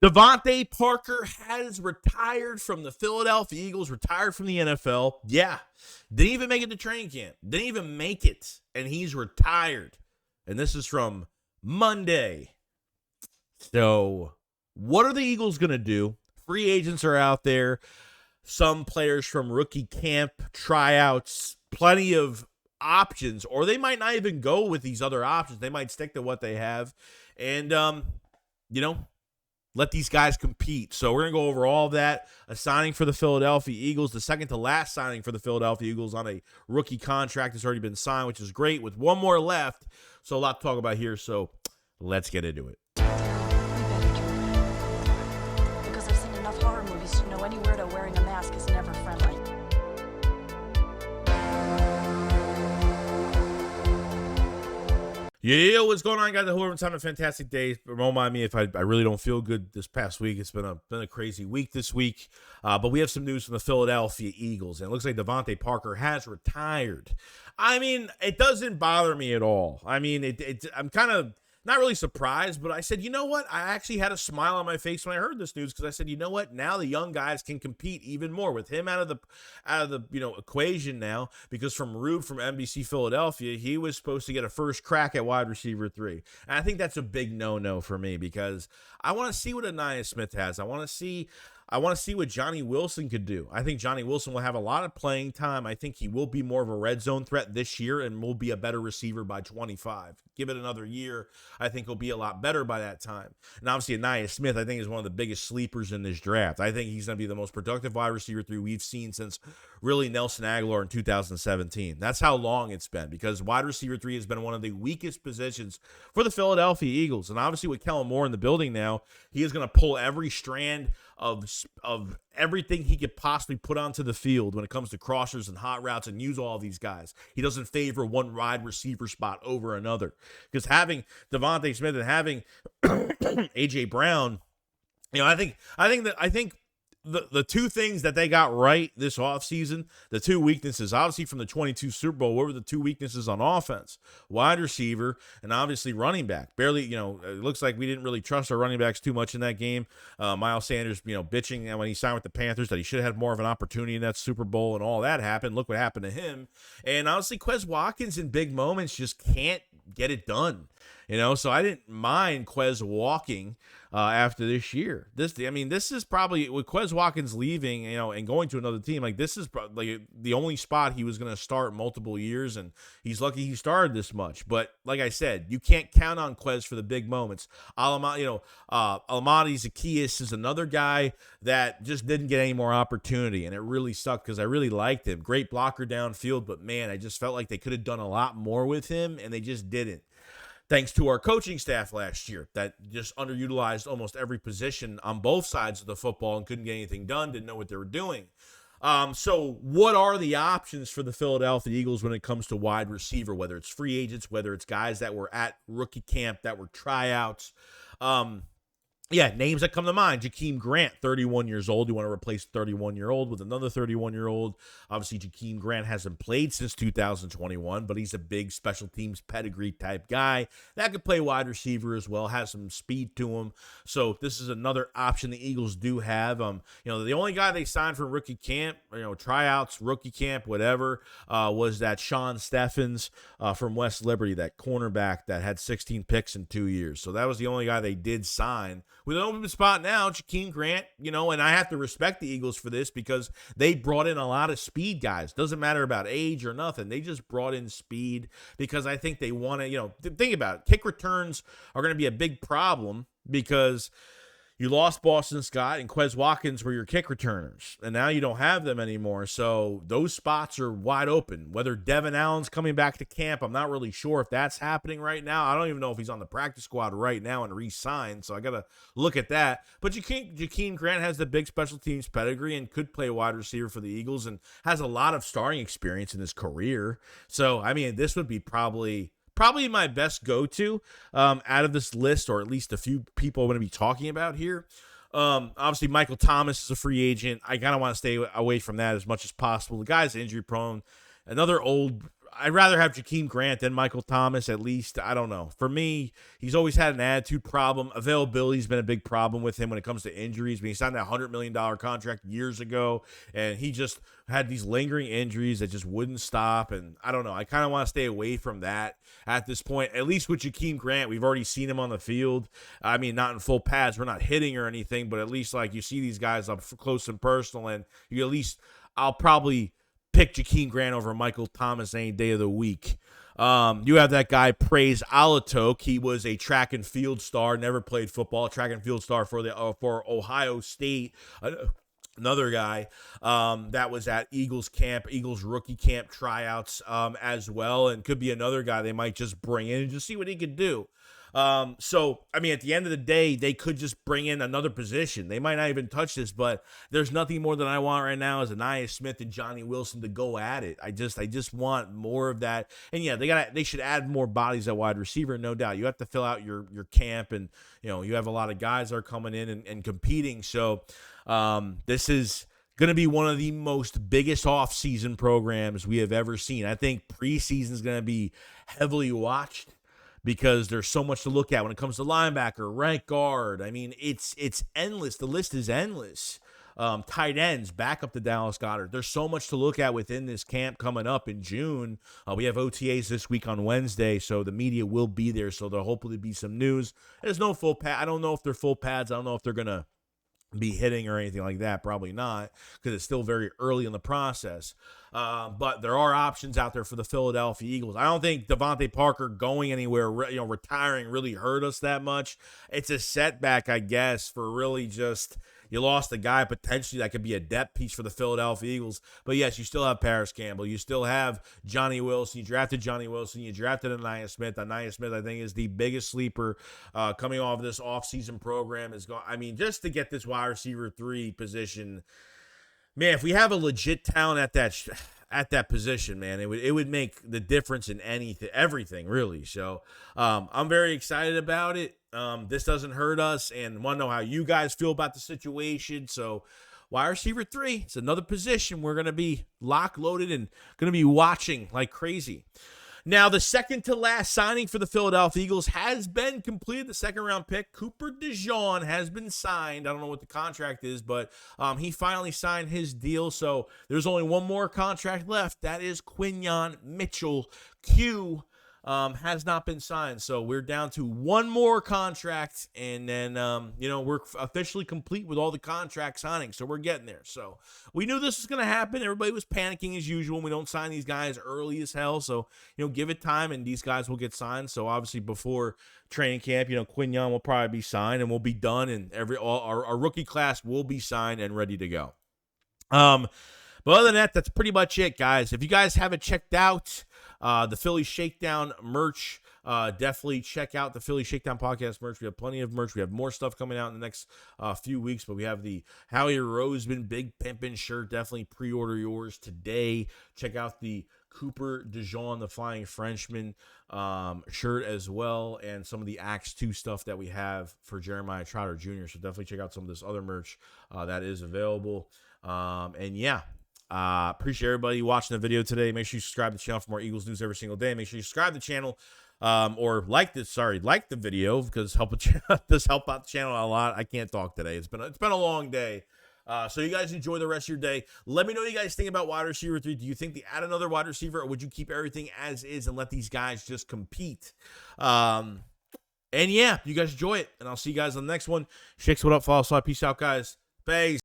Devonte Parker has retired from the Philadelphia Eagles, retired from the NFL. Yeah. Didn't even make it to training camp. Didn't even make it. And he's retired. And this is from Monday. So, what are the Eagles going to do? Free agents are out there. Some players from rookie camp, tryouts, plenty of options. Or they might not even go with these other options. They might stick to what they have. And, let these guys compete. So we're going to go over all of that. A signing for the Philadelphia Eagles, the second to last signing for the Philadelphia Eagles on a rookie contract has already been signed, which is great, with one more left. So a lot to talk about here. So let's get into it. Because I've seen enough horror movies to know any weirdo wearing a mask is never friendly. Yeah, what's going on, guys? I hope everyone's having a fantastic day. Don't mind me if I really don't feel good this past week. It's been a crazy week this week. But we have some news from the Philadelphia Eagles, and it looks like Devonte Parker has retired. I mean, it doesn't bother me at all. I mean, I'm kind of not really surprised, but I said, you know what? I actually had a smile on my face when I heard this news, because I said, you know what? Now the young guys can compete even more with him out of the equation now, because from NBC Philadelphia, he was supposed to get a first crack at wide receiver 3. And I think that's a big no-no for me, because I want to see what Anaya Smith has. I want to see what Johnny Wilson could do. I think Johnny Wilson will have a lot of playing time. I think he will be more of a red zone threat this year and will be a better receiver by 25. Give it another year, I think he'll be a lot better by that time. And obviously, Anaya Smith, I think, is one of the biggest sleepers in this draft. I think he's going to be the most productive wide receiver 3 we've seen since really Nelson Agholor in 2017. That's how long it's been, because wide receiver 3 has been one of the weakest positions for the Philadelphia Eagles. And obviously, with Kellen Moore in the building now, he is going to pull every strand of everything he could possibly put onto the field when it comes to crossers and hot routes, and use all of these guys. He doesn't favor one wide receiver spot over another, because having Devonte Smith and having AJ Brown, I think the two things that they got right this offseason, the two weaknesses, obviously from the 22 Super Bowl, what were the two weaknesses on offense? Wide receiver and obviously running back. Barely, it looks like we didn't really trust our running backs too much in that game. Miles Sanders, bitching when he signed with the Panthers that he should have had more of an opportunity in that Super Bowl, and all that happened. Look what happened to him. And honestly, Quez Watkins in big moments just can't get it done. So I didn't mind Quez walking after this year. This is probably, with Quez Watkins leaving, and going to another team, like, this is probably the only spot he was going to start multiple years, and he's lucky he started this much. But like I said, you can't count on Quez for the big moments. Alamadi Zaccheaus is another guy that just didn't get any more opportunity, and it really sucked, because I really liked him. Great blocker downfield, but man, I just felt like they could have done a lot more with him, and they just didn't. Thanks to our coaching staff last year that just underutilized almost every position on both sides of the football and couldn't get anything done, didn't know what they were doing. So what are the options for the Philadelphia Eagles when it comes to wide receiver, whether it's free agents, whether it's guys that were at rookie camp, that were tryouts? Names that come to mind. Jakeem Grant, 31 years old. You want to replace 31-year-old with another 31-year-old. Obviously, Jakeem Grant hasn't played since 2021, but he's a big special teams pedigree type guy that could play wide receiver as well, has some speed to him. So this is another option the Eagles do have. The only guy they signed from rookie camp, tryouts, rookie camp, whatever, was that Sean Steffens from West Liberty, that cornerback that had 16 picks in 2 years. So that was the only guy they did sign. With an open spot now, Jakeem Grant, and I have to respect the Eagles for this, because they brought in a lot of speed guys. Doesn't matter about age or nothing. They just brought in speed because I think they want to, think about it. Kick returns are going to be a big problem, because you lost Boston Scott and Quez Watkins were your kick returners, and now you don't have them anymore. So those spots are wide open. Whether Devin Allen's coming back to camp, I'm not really sure if that's happening right now. I don't even know if he's on the practice squad right now and re-signed, so I got to look at that. But Jakeem Grant has the big special teams pedigree and could play wide receiver for the Eagles and has a lot of starting experience in his career. So, this would be probably my best go-to out of this list, or at least a few people I'm going to be talking about here. Obviously, Michael Thomas is a free agent. I kind of want to stay away from that as much as possible. The guy's injury-prone. Another old I'd rather have Jakeem Grant than Michael Thomas, at least. I don't know. For me, he's always had an attitude problem. Availability's been a big problem with him when it comes to injuries. I mean, he signed that $100 million contract years ago, and he just had these lingering injuries that just wouldn't stop. And I don't know. I kind of want to stay away from that at this point. At least with Jakeem Grant, we've already seen him on the field. I mean, not in full pads. We're not hitting or anything, but at least like you see these guys up close and personal, and you at least I'll probably pick Jakeem Grant over Michael Thomas any day of the week. You have that guy, Praise Alatok. He was a track and field star, never played football, track and field star for Ohio State. Another guy that was at Eagles rookie camp tryouts as well, and could be another guy they might just bring in and just see what he could do. So, I mean, at the end of the day, they could just bring in another position. They might not even touch this, but there's nothing more than I want right now is Ainias Smith and Johnny Wilson to go at it. I just want more of that. And yeah, they should add more bodies at wide receiver, no doubt. You have to fill out your camp, and you have a lot of guys that are coming in and competing. So, this is going to be one of the most biggest off-season programs we have ever seen. I think preseason is going to be heavily watched, because there's so much to look at when it comes to linebacker, right guard. I mean, it's endless. The list is endless. Tight ends, back up to Dallas Goedert. There's so much to look at within this camp coming up in June. We have OTAs this week on Wednesday, so the media will be there, so there'll hopefully be some news. There's no full pad. I don't know if they're full pads. I don't know if they're going to be hitting or anything like that. Probably not, because it's still very early in the process. But there are options out there for the Philadelphia Eagles. I don't think Devonte Parker going anywhere, retiring, really hurt us that much. It's a setback, I guess, for really just you lost a guy potentially that could be a depth piece for the Philadelphia Eagles. But yes, you still have Paris Campbell. You still have Johnny Wilson. You drafted Johnny Wilson. You drafted Ainias Smith. Ainias Smith, I think, is the biggest sleeper coming off of this offseason program. Just to get this wide receiver 3 position, man, if we have a legit talent at that position, man, it would make the difference in everything, really. So I'm very excited about it. This doesn't hurt us, and want to know how you guys feel about the situation. So wide receiver 3, it's another position we're going to be locked-loaded and going to be watching like crazy. Now, the second to last signing for the Philadelphia Eagles has been completed. The second-round pick, Cooper Dejawn, has been signed. I don't know what the contract is, but he finally signed his deal. So there's only one more contract left. That is Quinyon Mitchell. Q has not been signed. So we're down to one more contract, and then, we're officially complete with all the contract signings. So we're getting there. So we knew this was going to happen. Everybody was panicking as usual. We don't sign these guys early as hell. So, give it time, and these guys will get signed. So obviously before training camp, Quinyon will probably be signed, and we'll be done, and our rookie class will be signed and ready to go. But other than that, that's pretty much it, guys. If you guys haven't checked out the Philly Shakedown merch, definitely check out the Philly Shakedown podcast merch. We have plenty of merch. We have more stuff coming out in the next few weeks, but we have the Howie Roseman Big Pimpin' shirt. Definitely pre-order yours today. Check out the Cooper Dejawn, the Flying Frenchman shirt as well, and some of the Acts 2 stuff that we have for Jeremiah Trotter Jr. So definitely check out some of this other merch that is available. Appreciate everybody watching the video today. Make sure you subscribe to the channel for more Eagles news every single day. Make sure you subscribe to the channel, or like the video, because this help out the channel a lot. I can't talk today. It's been a long day. So you guys enjoy the rest of your day. Let me know what you guys think about wide receiver 3. Do you think they add another wide receiver, or would you keep everything as is and let these guys just compete? You guys enjoy it, and I'll see you guys on the next one. Shakes, what up? Follow, peace out, guys. Peace.